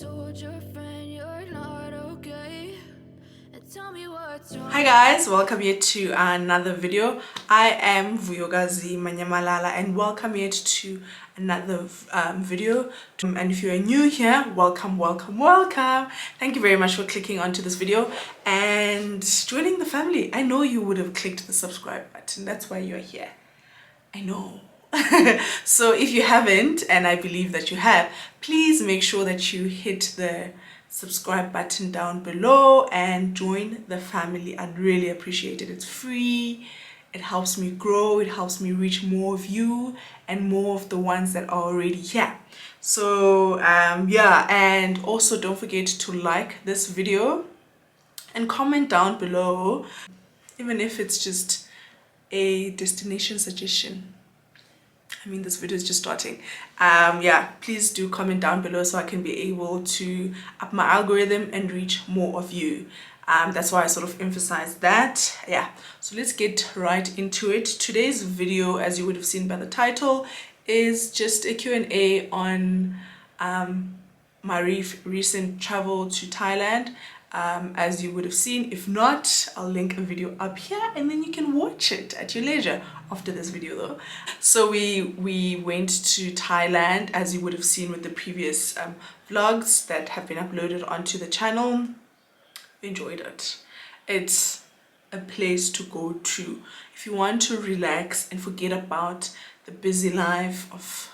told your friend you're not okay, and tell me what's wrong. Hi guys, welcome here to another video. I am Vuyokazi Manyamalala and welcome here to another video. And if you are new here, welcome. Thank you very much for clicking onto this video and joining the family. I know you would have clicked the subscribe button, that's why you're here. I know. So if you haven't, and I believe that you have, please make sure that you hit the subscribe button down below and join the family. I'd really appreciate it. It's free, it helps me grow, it helps me reach more of you and more of the ones that are already here. So yeah, and also don't forget to like this video and comment down below, even if it's just a destination suggestion. I mean, this video is just starting. Yeah, please do comment down below so I can be able to up my algorithm and reach more of you. That's why I sort of emphasize that. Yeah, so let's get right into it. Today's video, as you would have seen by the title, is just a Q&A on my recent travel to Thailand. As you would have seen. If not, I'll link a video up here and then you can watch it at your leisure after this video though. So we went to Thailand, as you would have seen with the previous vlogs that have been uploaded onto the channel. Enjoyed it. It's a place to go to if you want to relax and forget about the busy life of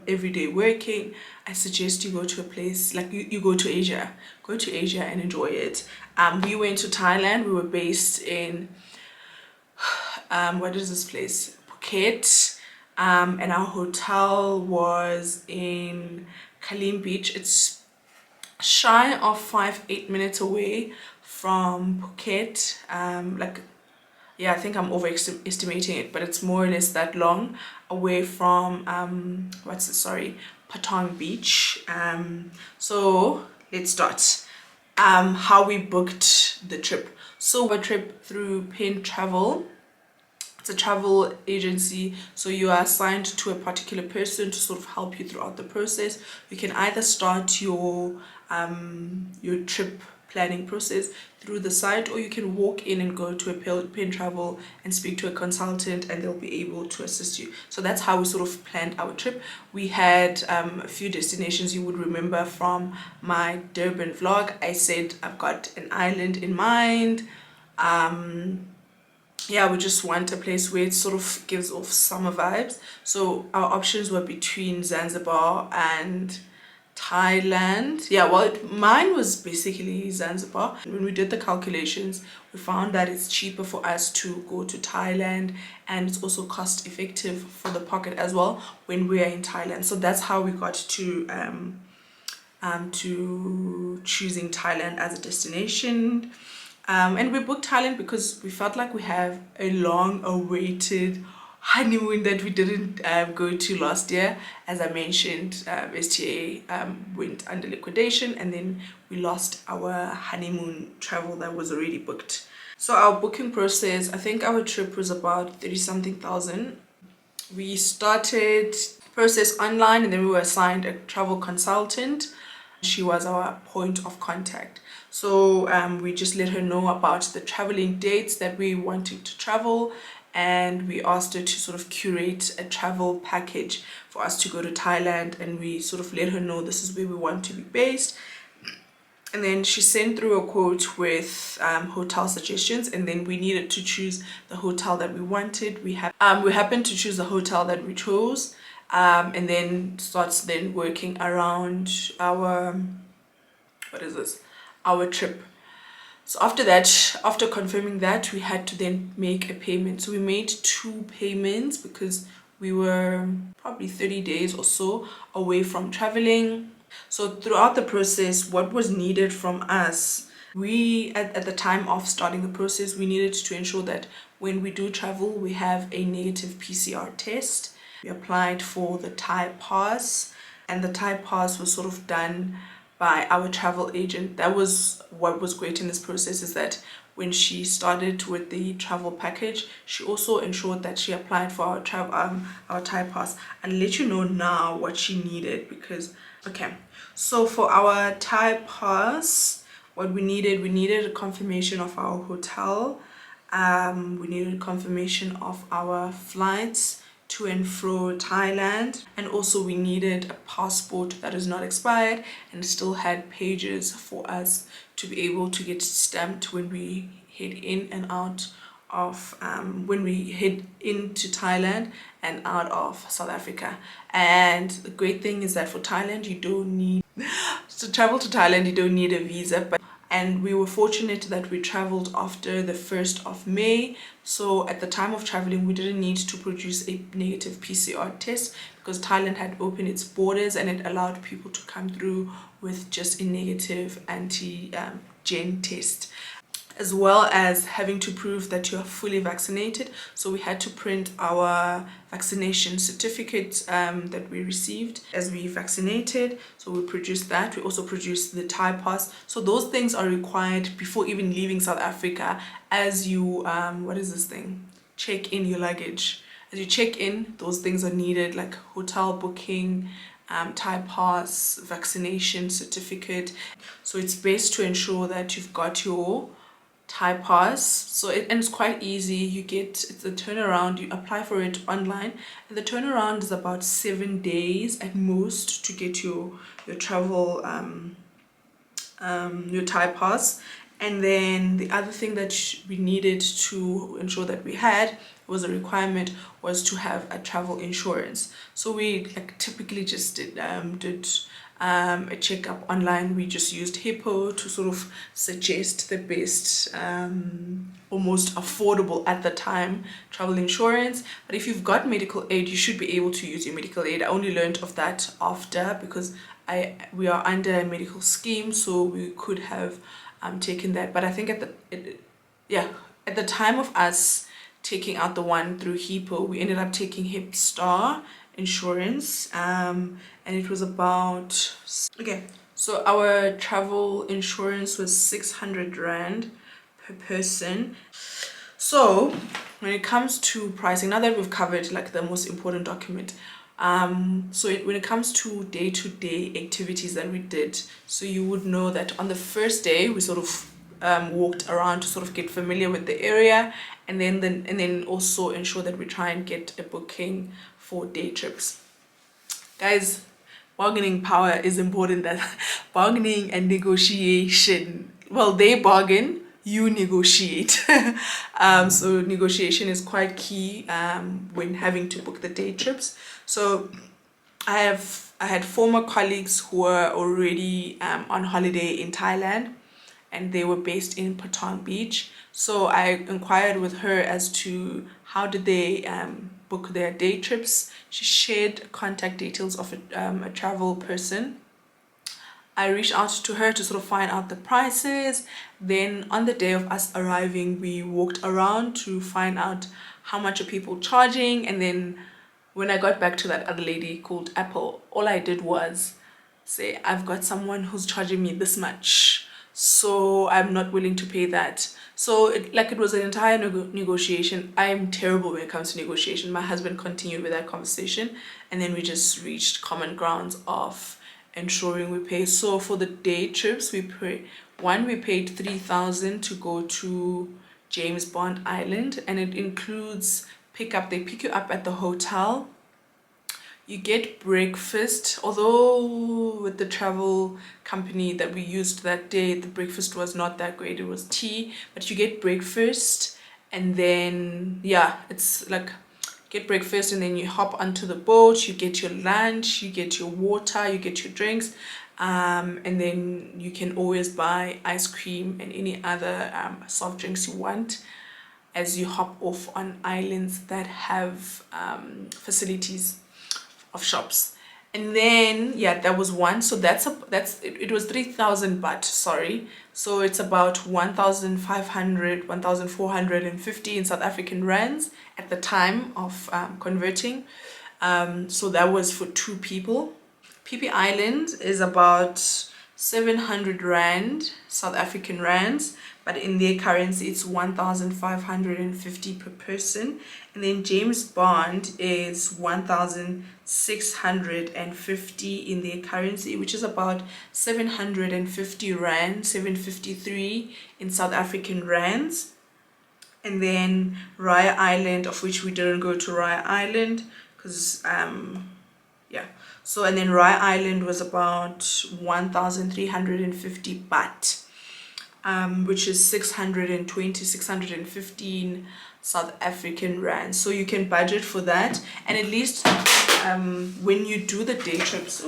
everyday working. I suggest you go to a place like you go to Asia and enjoy it. We went to Thailand. We were based in what is this place, Phuket, and our hotel was in Kalim Beach. It's shy of 5-8 minutes away from Phuket. Like, yeah, I think I'm overestimating it, but it's more or less that long away from Patong Beach. So let's start. How we booked the trip. So a trip through Pen Travel. It's a travel agency, so you are assigned to a particular person to sort of help you throughout the process. You can either start your trip planning process through the site, or you can walk in and go to a Pen Travel and speak to a consultant and they'll be able to assist you. So that's how we sort of planned our trip. We had a few destinations. You would remember from my Durban vlog, I said I've got an island in mind. Yeah, we just want a place where it sort of gives off summer vibes. So our options were between Zanzibar and Thailand. Yeah, well, mine was basically Zanzibar. When we did the calculations, we found that it's cheaper for us to go to Thailand, and it's also cost effective for the pocket as well when we are in Thailand. So that's how we got to choosing Thailand as a destination. And we booked Thailand because we felt like we have a long awaited honeymoon that we didn't go to last year. As I mentioned, STA went under liquidation and then we lost our honeymoon travel that was already booked. So our booking process, I think our trip was about 30-something thousand. We started process online and then we were assigned a travel consultant. She was our point of contact. So we just let her know about the traveling dates that we wanted to travel, and we asked her to sort of curate a travel package for us to go to Thailand, and we sort of let her know this is where we want to be based. And then she sent through a quote with hotel suggestions, and then we needed to choose the hotel that we wanted. We happened to choose the hotel that we chose, and then starts working around our our trip. So after that, after confirming that, we had to then make a payment. So we made 2 payments because we were probably 30 days or so away from traveling. So throughout the process, what was needed from us, we at the time of starting the process, we needed to ensure that when we do travel, we have a negative PCR test. We applied for the Thai pass, and the Thai pass was sort of done by our travel agent. That was what was great in this process, is that when she started with the travel package, she also ensured that she applied for our Thai pass. And let you know now what she needed, because Okay, so for our Thai pass, what we needed a confirmation of our hotel. We needed confirmation of our flights to and fro Thailand, and also we needed a passport that is not expired and still had pages for us to be able to get stamped when we head in and out of when we head into Thailand and out of South Africa. And the great thing is that for Thailand you don't need to travel to Thailand, you don't need a visa. But and we were fortunate that we traveled after the 1st of May. So at the time of traveling, we didn't need to produce a negative PCR test because Thailand had opened its borders and it allowed people to come through with just a negative anti-gen test, as well as having to prove that you are fully vaccinated. So we had to print our vaccination certificate that we received as we vaccinated. So we produced that. We also produced the Thai pass. So those things are required before even leaving South Africa as you, what is this thing? Check in your luggage. As you check in, those things are needed, like hotel booking, Thai pass, vaccination certificate. So it's best to ensure that you've got your Thai pass. So and it's quite easy. It's a turnaround. You apply for it online, and the turnaround is about 7 days at most to get your travel your Thai pass. And then the other thing that we needed to ensure that we had was a requirement was to have a travel insurance. So we like typically just did a checkup online. We just used Hippo to sort of suggest the best almost affordable at the time travel insurance. But if you've got medical aid, you should be able to use your medical aid. I only learned of that after because we are under a medical scheme, so we could have taken that. But I think at the time of us taking out the one through Hippo, we ended up taking Hip Star insurance, and it was about, okay, so our travel insurance was 600 rand per person. So when it comes to pricing, now that we've covered like the most important document, when it comes to day-to-day activities that we did, so you would know that on the first day we sort of walked around to sort of get familiar with the area, and then also ensure that we try and get a booking for day trips. Guys, bargaining power is important. That bargaining and negotiation, well, they bargain, you negotiate. So negotiation is quite key when having to book the day trips. So I had former colleagues who were already on holiday in Thailand, and they were based in Patong Beach. So I inquired with her as to how did they book their day trips. She shared contact details of a travel person. I reached out to her to sort of find out the prices. Then on the day of us arriving, we walked around to find out how much are people charging. And then when I got back to that other lady called Apple, all I did was say, I've got someone who's charging me this much, so I'm not willing to pay that. So it was an entire negotiation. I am terrible when it comes to negotiation. My husband continued with that conversation, and then we just reached common grounds of ensuring we pay. So for the day trips, we paid 3,000 to go to James Bond Island, and it includes pickup. They pick you up at the hotel. You get breakfast, although with the travel company that we used that day, the breakfast was not that great. It was tea, but you get breakfast, and then it's like get breakfast and then you hop onto the boat, you get your lunch, you get your water, you get your drinks, and then you can always buy ice cream and any other soft drinks you want as you hop off on islands that have facilities of shops. And then that was one. So it was 3,000 baht, sorry, so it's about 1,500 1,450 in South African rands at the time of converting. So that was for 2 people. PP Island is about 700 rand, South African rands, but in their currency it's 1,550 per person. And then James Bond is 1,650 in their currency, which is about 750 rand, 753 in South African rands. And then Raya Island, of which we didn't go to Raya Island because yeah, so and then Rye Island was about 1,350 baht, which is 615 South African rand. So you can budget for that, and at least when you do the day trips,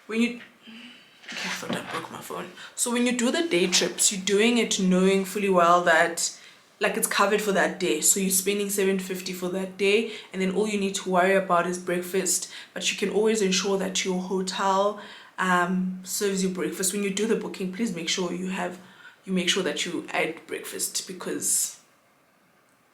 when you okay, I thought I broke my phone. So when you do the day trips, you're doing it knowing fully well that like it's covered for that day. So you're spending 750 for that day, and then all you need to worry about is breakfast. But you can always ensure that your hotel serves you breakfast. When you do the booking, please make sure you make sure that you add breakfast, because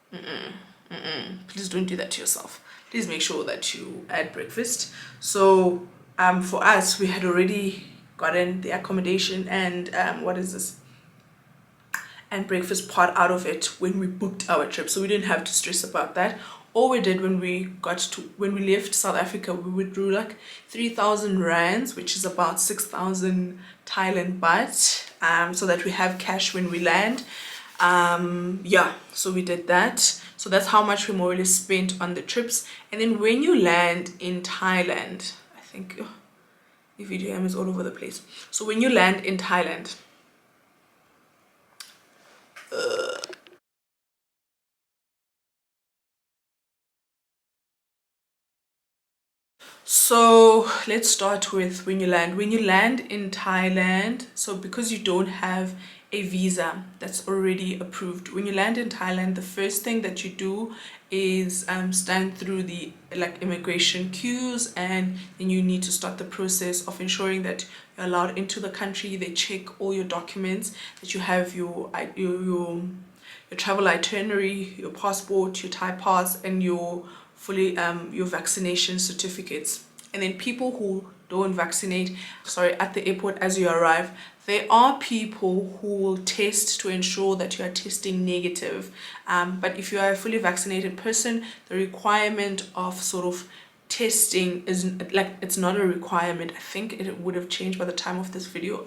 please don't do that to yourself. Please make sure that you add breakfast. So for us, we had already gotten the accommodation and what is this, and breakfast part out of it when we booked our trip, so we didn't have to stress about that. All we did when we left South Africa, we withdrew like 3,000 rands, which is about 6,000 Thailand baht, so that we have cash when we land. Yeah, so we did that. So that's how much we more or less spent on the trips. And then when you land in Thailand, I think the video is all over the place. So when you land in Thailand, so let's start with when you land. When you land in Thailand, so because you don't have a visa that's already approved, when you land in Thailand, the first thing that you do is stand through the immigration queues, and then you need to start the process of ensuring that you're allowed into the country. They check all your documents, that you have your travel itinerary, your passport, your Thai pass, and your your vaccination certificates. And then people who don't vaccinate, at the airport as you arrive, there are people who will test to ensure that you are testing negative. But if you are a fully vaccinated person, the requirement of sort of testing is it's not a requirement. I think it would have changed by the time of this video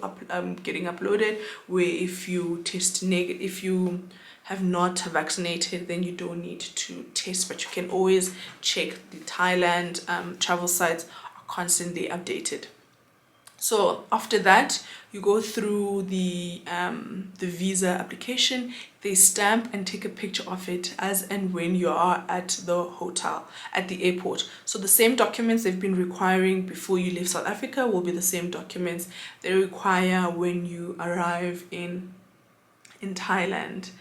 getting uploaded, where if you test negative, if you have not vaccinated, then you don't need to test, but you can always check. The Thailand travel sites are constantly updated. So after that, you go through the visa application. They stamp and take a picture of it as and when you are at the hotel, at the airport. So the same documents they've been requiring before you leave South Africa will be the same documents they require when you arrive in Thailand.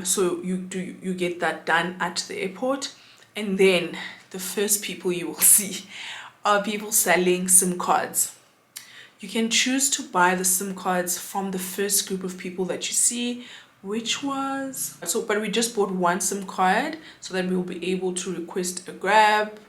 So you get that done at the airport, and then the first people you will see are people selling SIM cards. You can choose to buy the SIM cards from the first group of people that you see, which was but we just bought one SIM card so that we will be able to request a grab,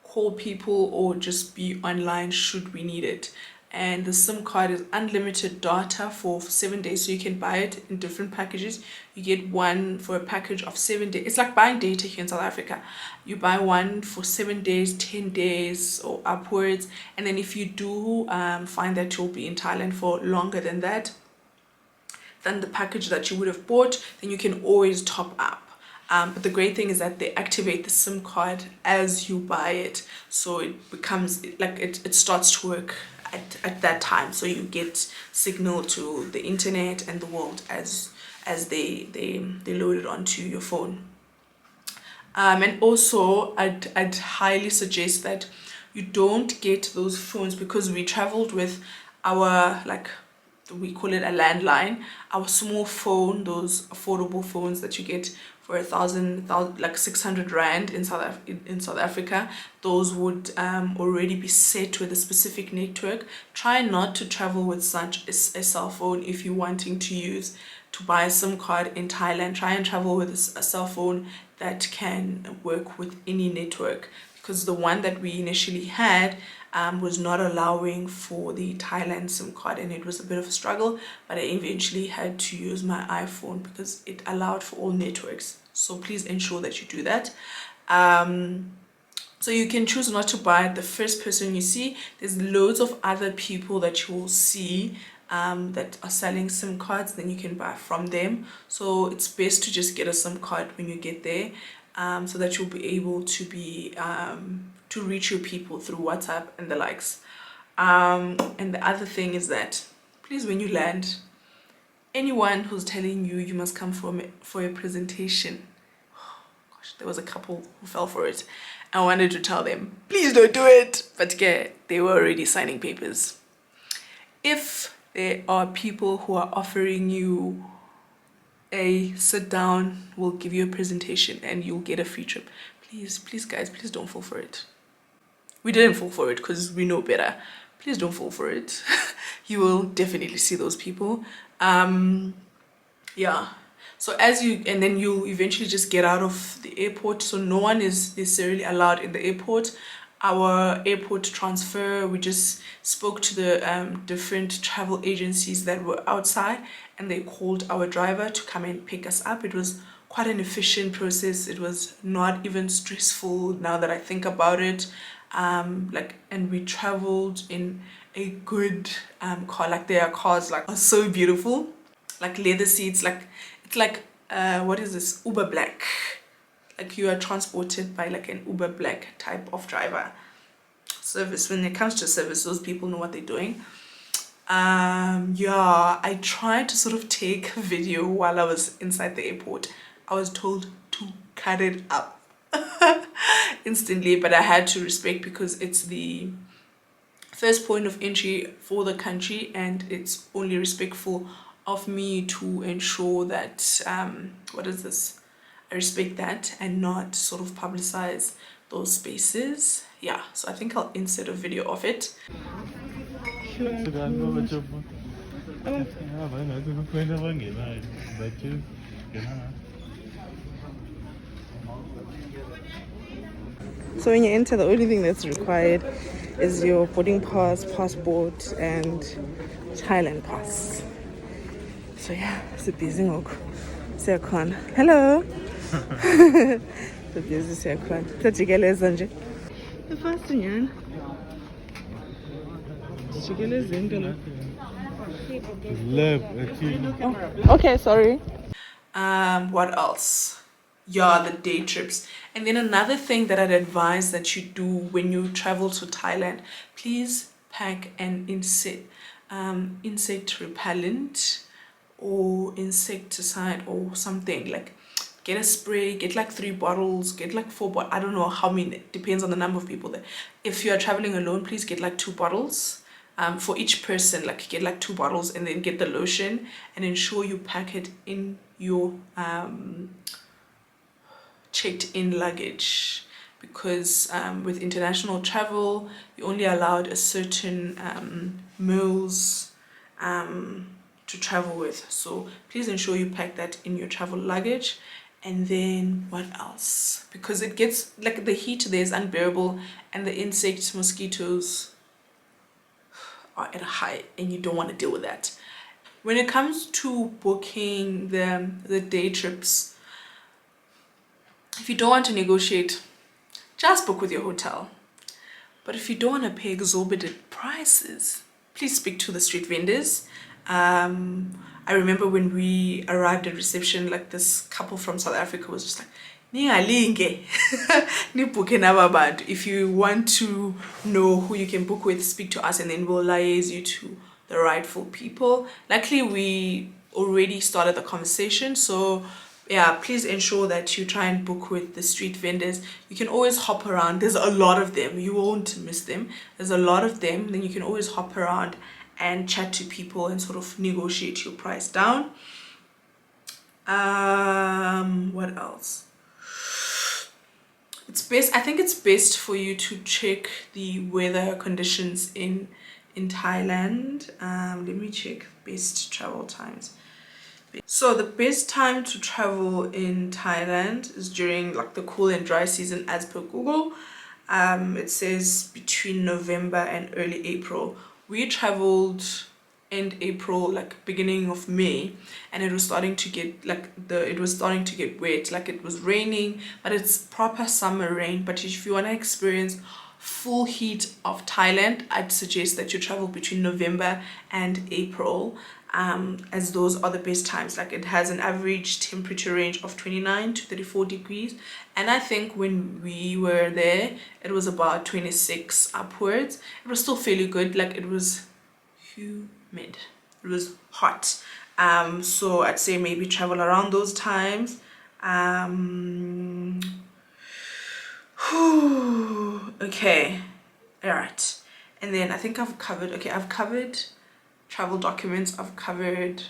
call people, or just be online should we need it. And the SIM card is unlimited data for 7 days, so you can buy it in different packages. You get one for a package of 7 days. It's like buying data here in South Africa. You buy one for 7 days, 10 days or upwards, and then if you do find that you'll be in Thailand for longer than that, than the package that you would have bought, then you can always top up. But the great thing is that they activate the SIM card as you buy it, so it becomes like it starts to work at that time, so you get signal to the internet and the world as they load it onto your phone. And also I'd highly suggest that you don't get those phones, because we traveled with our we call it a landline, our small phone, those affordable phones that you get for 600 rand in South Africa. Those would already be set with a specific network. Try not to travel with such a cell phone if you're wanting to buy a SIM card in Thailand. Try and travel with a cell phone that can work with any network, because the one that we initially had was not allowing for the Thailand SIM card, and it was a bit of a struggle, but I eventually had to use my iPhone because it allowed for all networks. So please ensure that you do that. So you can choose not to buy the first person you see. There's loads of other people that you will see that are selling SIM cards, then you can buy from them. So it's best to just get a SIM card when you get there, so that you'll be able to be to reach your people through WhatsApp and the likes. And the other thing is that please, when you land, anyone who's telling you you must come for a presentation, gosh, there was a couple who fell for it. I wanted to tell them, please don't do it, but yeah, they were already signing papers. If there are people who are offering you a sit down, we'll give you a presentation and you'll get a free trip, please guys, please don't fall for it. We didn't fall for it because we know better. Please don't fall for it. You will definitely see those people. Yeah, so and then you eventually just get out of the airport, so no one is necessarily allowed in the airport. Our airport transfer, we just spoke to the different travel agencies that were outside, and they called our driver to come and pick us up. It was quite an efficient process. It was not even stressful now that I think about it. And we traveled in a good car. Like, their cars like are so beautiful, like leather seats, like it's like what is this, Uber Black, like you are transported by like an Uber Black type of driver. Service, when it comes to service, those people know what they're doing. Yeah, I tried to sort of take a video while I was inside the airport. I was told to cut it up instantly, but I had to respect, because it's the first point of entry for the country, and it's only respectful of me to ensure that what is this, I respect that and not sort of publicize those spaces. Yeah, so I think I'll insert a video of it. So when you enter, the only thing that's required is your boarding pass, passport, and Thailand pass. So yeah, it's a busy walk. Hello. It's a busy Sekwan. Tajikeleza nje. The first thing, Tajikeleza into la. Okay, sorry. What else? Yeah, the day trips. And then another thing that I'd advise that you do when you travel to Thailand, please pack an insect repellent or insecticide or something. Like, get a spray, get like 3 bottles, get like 4 bottles. I don't know how many, it depends on the number of people there. If you are traveling alone, please get like 2 bottles. For each person, like get like 2 bottles, and then get the lotion, and ensure you pack it in your checked in luggage, because with international travel you're only allowed a certain meals to travel with. So please ensure you pack that in your travel luggage. And then what else, because it gets like the heat there is unbearable, and the insects, mosquitoes are at a high, and you don't want to deal with that. When it comes to booking the day trips, if you don't want to negotiate, just book with your hotel. But if you don't want to pay exorbitant prices, please speak to the street vendors. I remember when we arrived at reception, like this couple from South Africa was just like, Ningalinge. Nibuke nababantu. If you want to know who you can book with, speak to us, and then we'll liaise you to the rightful people. Luckily, we already started the conversation, so yeah, please ensure that you try and book with the street vendors. You can always hop around. There's a lot of them. You won't miss them. There's a lot of them. Then you can always hop around and chat to people and sort of negotiate your price down. What else? It's best, I think it's best for you to check the weather conditions in Thailand. Let me check best travel times. So the best time to travel in Thailand is during like the cool and dry season as per Google. It says between November and early April. We traveled end April, like beginning of May, and it was starting to get it was starting to get wet, like it was raining, but it's proper summer rain. But if you want to experience full heat of Thailand, I'd suggest that you travel between November and April, as those are the best times. Like it has an average temperature range of 29 to 34 degrees, and I think when we were there it was about 26 upwards. It was still fairly good, like it was humid, it was hot. So I'd say maybe travel around those times. Okay, all right. And then I think I've covered, okay, I've covered travel documents, I've covered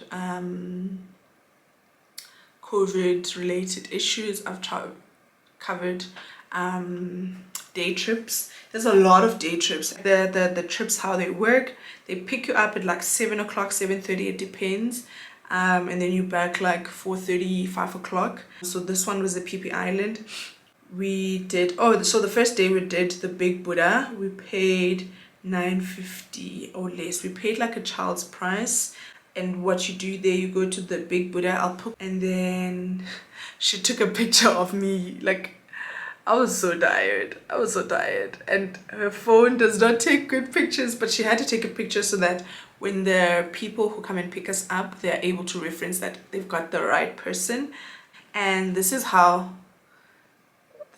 COVID related issues, I've covered day trips. There's a lot of day trips. The trips, how they work, they pick you up at like 7 o'clock, 7:30, it depends, and then you back like 4:30, 5 o'clock. So this one was the PP Island. We did, oh, so the first day we did the Big Buddha. We paid 950 or less. We paid like a child's price. And what you do there, you go to the Big Buddha, and then she took a picture of me. Like, I was so tired. I was so tired. And her phone does not take good pictures, but she had to take a picture so that when the people who come and pick us up, they're able to reference that they've got the right person. And this is how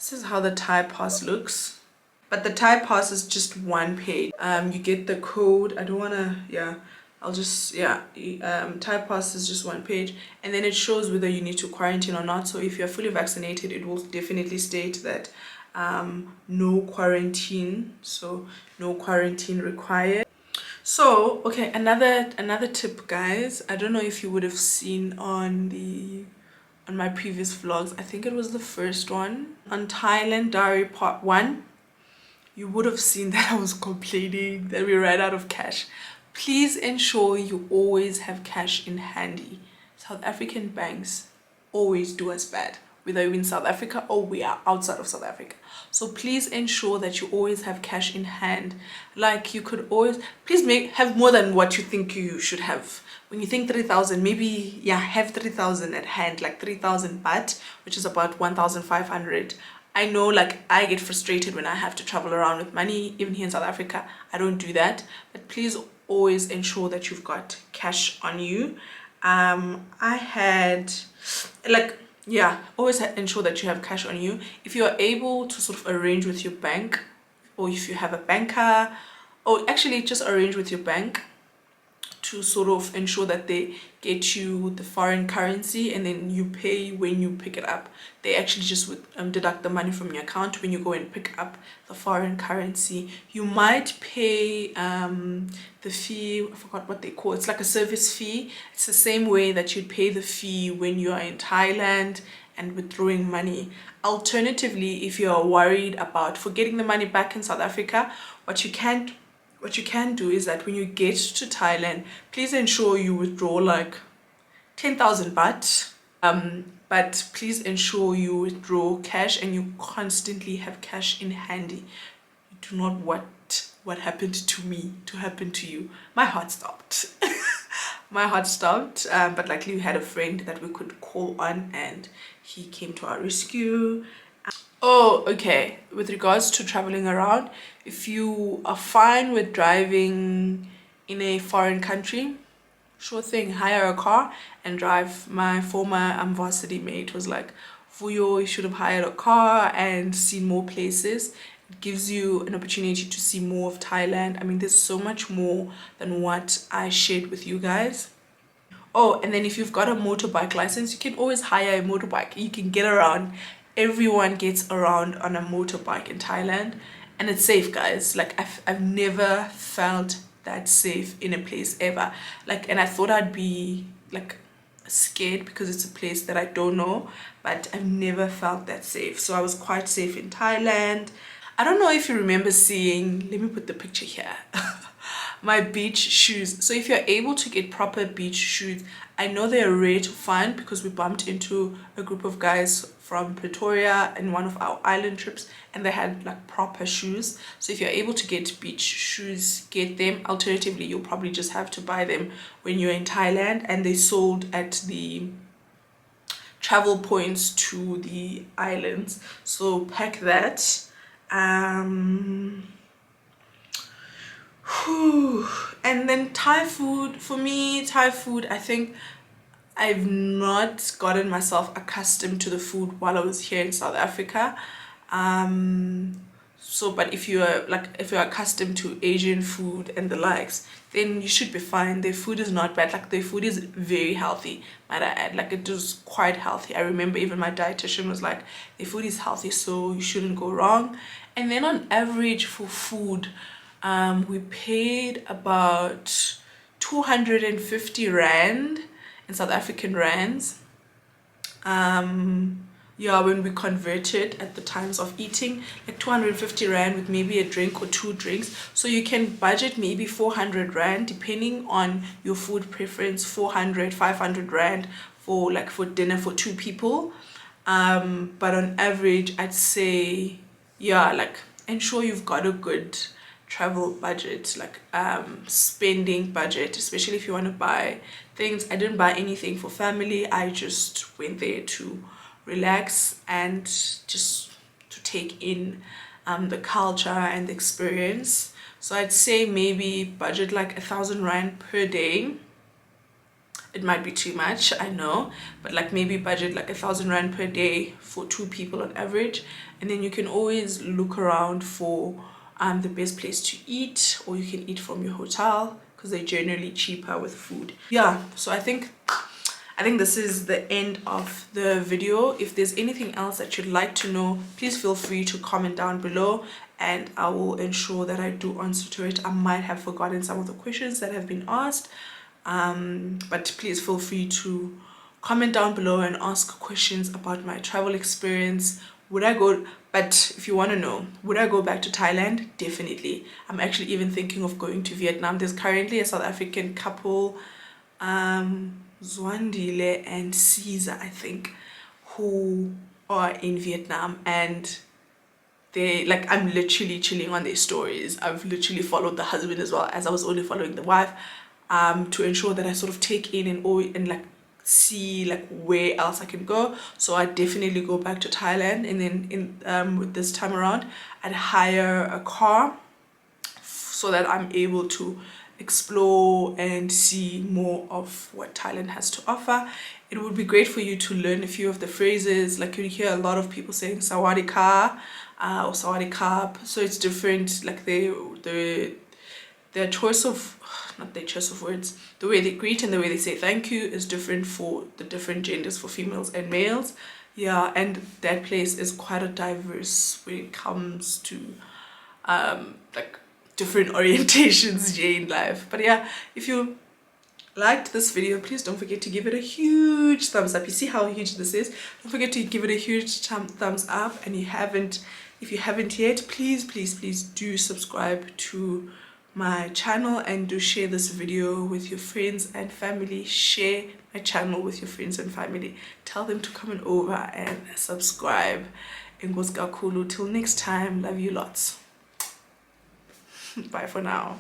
the Thai pass looks. But the Thai pass is just one page. You get the code. I don't wanna, yeah. Thai pass is just one page, and then it shows whether you need to quarantine or not. So if you're fully vaccinated, it will definitely state that no quarantine, so no quarantine required. So okay, another tip, guys. I don't know if you would have seen on my previous vlogs. I think it was the first one on Thailand Diary Part 1. You would have seen that I was complaining that we ran out of cash. Please ensure you always have cash in handy. South African banks always do us bad, whether you're in South Africa or we are outside of South Africa. So please ensure that you always have cash in hand. Like, you could always, please have more than what you think you should have. When you think 3,000, maybe, yeah, have 3,000 at hand, like 3,000 baht, which is about 1,500. I know, like, I get frustrated when I have to travel around with money, even here in South Africa. I don't do that, but please always ensure that you've got cash on you. I had, like, yeah, always ensure that you have cash on you. If you are able to sort of arrange with your bank, or if you have a banker, or actually just arrange with your bank to sort of ensure that they get you the foreign currency, and then you pay when you pick it up. They actually just would deduct the money from your account when you go and pick up the foreign currency. You might pay the fee, I forgot what they call it. It's like a service fee. It's the same way that you'd pay the fee when you are in Thailand and withdrawing money. Alternatively, if you are worried about forgetting the money back in South Africa, what you can do is that when you get to Thailand, please ensure you withdraw like 10,000 baht. But please ensure you withdraw cash and you constantly have cash in handy. You do not want what happened to me to happen to you. My heart stopped. My heart stopped. But luckily we had a friend that we could call on, and he came to our rescue. Oh, okay. With regards to traveling around, if you are fine with driving in a foreign country, sure thing, hire a car and drive. My former varsity mate was like, Vuyo, you should have hired a car and seen more places. It gives you an opportunity to see more of Thailand. I mean, there's so much more than what I shared with you guys. Oh, and then if you've got a motorbike license, you can always hire a motorbike. You can get around. Everyone gets around on a motorbike in Thailand, and it's safe, guys. Like, I've never felt that safe in a place ever. Like, and I thought I'd be like scared because it's a place that I don't know, but I've never felt that safe. So I was quite safe in Thailand. I don't know if you remember seeing, let me put the picture here. My beach shoes. So if you're able to get proper beach shoes, I know they're rare to find because we bumped into a group of guys from Pretoria in one of our island trips, and they had like proper shoes. So if you're able to get beach shoes, get them. Alternatively, you'll probably just have to buy them when you're in Thailand, and they sold at the travel points to the islands. So pack that. And then Thai food, for me, Thai food, I think I've not gotten myself accustomed to the food while I was here in South Africa. So but if you're accustomed to Asian food and the likes, then you should be fine. Their food is not bad. Like their food is very healthy, might I add. Like it is quite healthy. I remember even my dietitian was like, their food is healthy, so you shouldn't go wrong. And then on average for food, we paid about 250 rand in South African rands. Yeah, when we converted at the times of eating, like 250 rand with maybe a drink or 2 drinks. So you can budget maybe 400 rand depending on your food preference, 400, 500 rand for dinner for 2 people. But on average, I'd say, yeah, like ensure you've got a good travel budget, like spending budget, especially if you want to buy things. I didn't buy anything for family. I just went there to relax and just to take in the culture and the experience. So I'd say maybe budget like 1,000 rand per day. It might be too much, I know, but like maybe budget like 1,000 rand per day for 2 people on average. And then you can always look around for the best place to eat, or you can eat from your hotel because they're generally cheaper with food. Yeah, so I think this is the end of the video. If there's anything else that you'd like to know, please feel free to comment down below and I will ensure that I do answer to it. I might have forgotten some of the questions that have been asked, but please feel free to comment down below and ask questions about my travel experience. But if you want to know, would I go back to Thailand? Definitely. I'm actually even thinking of going to Vietnam. There's currently a South African couple, Zwandile and Caesar, I think, who are in Vietnam, and they, like, I'm literally chilling on their stories. I've literally followed the husband as well, as I was only following the wife, to ensure that I sort of take in and like see like where else I can go. So I definitely go back to Thailand, and then with this time around I'd hire a car so that I'm able to explore and see more of what Thailand has to offer. It would be great for you to learn a few of the phrases. Like you hear a lot of people saying Sawadee Ka or Sawadee Kap, so it's different. Like their choice of, not their choice of words, the way they greet and the way they say thank you is different for the different genders, for females and males. Yeah, and that place is quite a diverse when it comes to like different orientations in life. But yeah, if you liked this video, please don't forget to give it a huge thumbs up. You see how huge this is? Don't forget to give it a huge thumbs up. And if you haven't yet, please do subscribe to my channel and do share this video with your friends and family. Share my channel with your friends and family. Tell them to come on over and subscribe. Enkosi kakhulu. Till next time, love you lots. Bye for now.